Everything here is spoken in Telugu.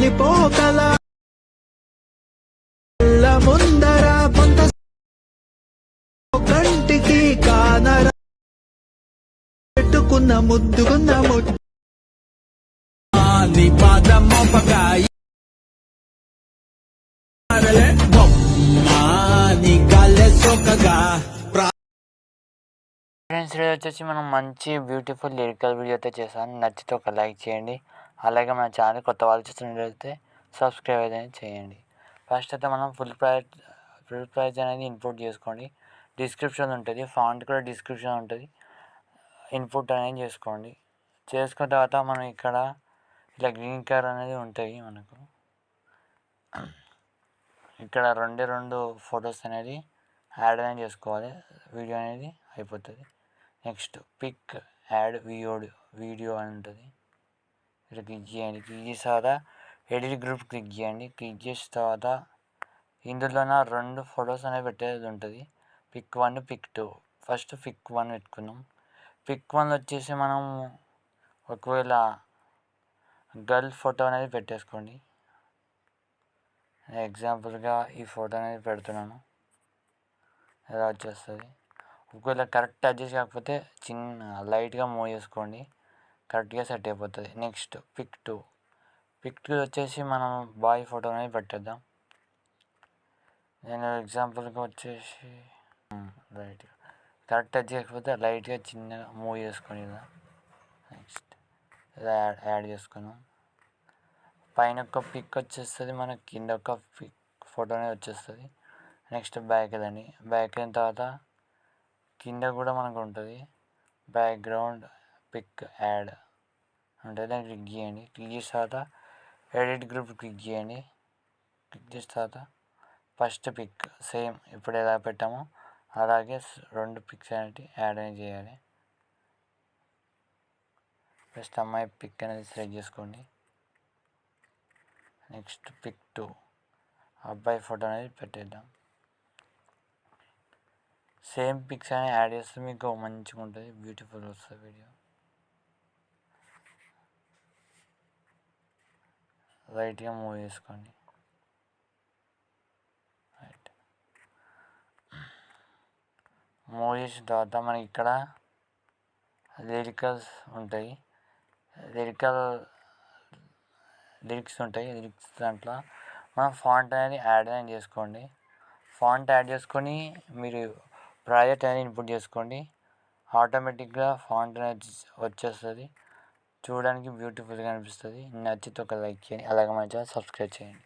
వెళ్ళిపోగల ముందర కొంత కంటికి కానర పెట్టుకున్న ముద్దుకున్న నీ పాదమోపగా నీ కాలే సోకగా. ఫ్రెండ్స్ ఈరోజు వచ్చేసి మనం మంచి బ్యూటిఫుల్ లిరికల్ వీడియో అయితే చేశాను. నచ్చితే ఒక లైక్ చేయండి. అలాగే మన ఛానల్ కొత్త వాళ్ళు చూస్తున్నట్లయితే సబ్స్క్రైబ్ అయితే చేయండి. ఫస్ట్ అయితే మనం ఫుల్ ప్రైజ్ అనేది ఇన్పుట్ చేసుకోండి. డిస్క్రిప్షన్ ఉంటుంది, ఫాంట్ కూడా డిస్క్రిప్షన్ ఉంటుంది. ఇన్పుట్ అనేది చేసుకోండి. చేసుకున్న తర్వాత మనం ఇక్కడ ఇలా గ్రీన్ కలర్ అనేది ఉంటాయి. మనకు ఇక్కడ రెండు ఫొటోస్ అనేది యాడ్ అనేది చేసుకోవాలి. వీడియో అనేది అయిపోతుంది. నెక్స్ట్ పిక్ యాడ్ వీడియో అని ఉంటుంది. ఇక్కడ క్లిక్ చేయండి. క్లిక్ చేసిన తర్వాత ఎడిట్ గ్రూప్ క్లిక్ చేయండి. క్లిక్ చేసిన తర్వాత ఇందులోన 2 ఫొటోస్ అనేవి పెట్టేది ఉంటుంది. Pick 1, pick 2. ఫస్ట్ పిక్ 1 పెట్టుకున్నాం. పిక్ 1 వచ్చేసి మనం ఒకవేళ గర్ల్ ఫోటో అనేది పెట్టేసుకోండి. ఎగ్జాంపుల్గా ఈ ఫోటో అనేది పెడుతున్నాను. ఇలా వచ్చేస్తుంది. ఒకవేళ కరెక్ట్ అడ్జస్ట్ కాకపోతే చిన్న లైట్గా మూవ్ చేసుకోండి, కరెక్ట్గా సెట్ అయిపోతుంది. నెక్స్ట్ పిక్ 2 వచ్చేసి మనం బాయ్ ఫోటో అనేది పెట్టేద్దాం. నేను ఎగ్జాంపుల్గా వచ్చేసి లైట్గా కరెక్ట్ అడ్జస్ట్ కాకపోతే లైట్గా చిన్నగా మూవ్ చేసుకొని ఇలా నెక్స్ట్ ఇలా యాడ్ చేసుకున్నాం. పైన ఒక పిక్ వచ్చేస్తుంది, మనకి కింద ఒక పిక్ ఫోటో అనేది వచ్చేస్తుంది. నెక్స్ట్ బ్యాక్ వెళ్ళండి. బ్యాక్ అయిన తర్వాత కింద కూడా మనకు ఉంటుంది బ్యాక్గ్రౌండ్ పిక్ యాడ్ ఉంటుంది. దాన్ని క్లిక్ చేయండి. క్లిక్ చేసిన తర్వాత ఎడిట్ గ్రూప్ క్లిక్ చేయండి. క్లిక్ చేసిన తర్వాత ఫస్ట్ పిక్ సేమ్ ఇప్పుడు ఎలా పెట్టామో అలాగే 2 పిక్స్ అనేవి యాడ్ అనేది చేయాలి. ఫస్ట్ అమ్మాయి పిక్ అనేది సెలెక్ట్ చేసుకోండి. నెక్స్ట్ పిక్ 2 అబ్బాయి ఫోటో అనేది పెట్టేద్దాం. సేమ్ పిక్స్ అనేది యాడ్ చేస్తే మీకు మంచిగా ఉంటుంది, బ్యూటిఫుల్ వస్తుంది వీడియో. రైట్గా మూవ్ చేసుకోండి. రైట్ మూవ్ చేసిన తర్వాత మనకి ఇక్కడ లిరికల్స్ ఉంటాయి. లిరిక్స్ ఉంటాయి. లిరిక్స్ దాంట్లో మనం ఫాంట్ అనేది యాడ్ అనేది చేసుకోండి. ఫాంట్ యాడ్ చేసుకొని మీరు ప్రాజెక్ట్ అనేది ఇన్పుట్ చేసుకోండి. ఆటోమేటిక్గా ఫాంట్ అనేది వచ్చేస్తుంది. చూడడానికి బ్యూటిఫుల్గా అనిపిస్తుంది. నచ్చితే ఒక లైక్ చేయండి. అలాగే మన ఛానల్ సబ్స్క్రైబ్ చేయండి.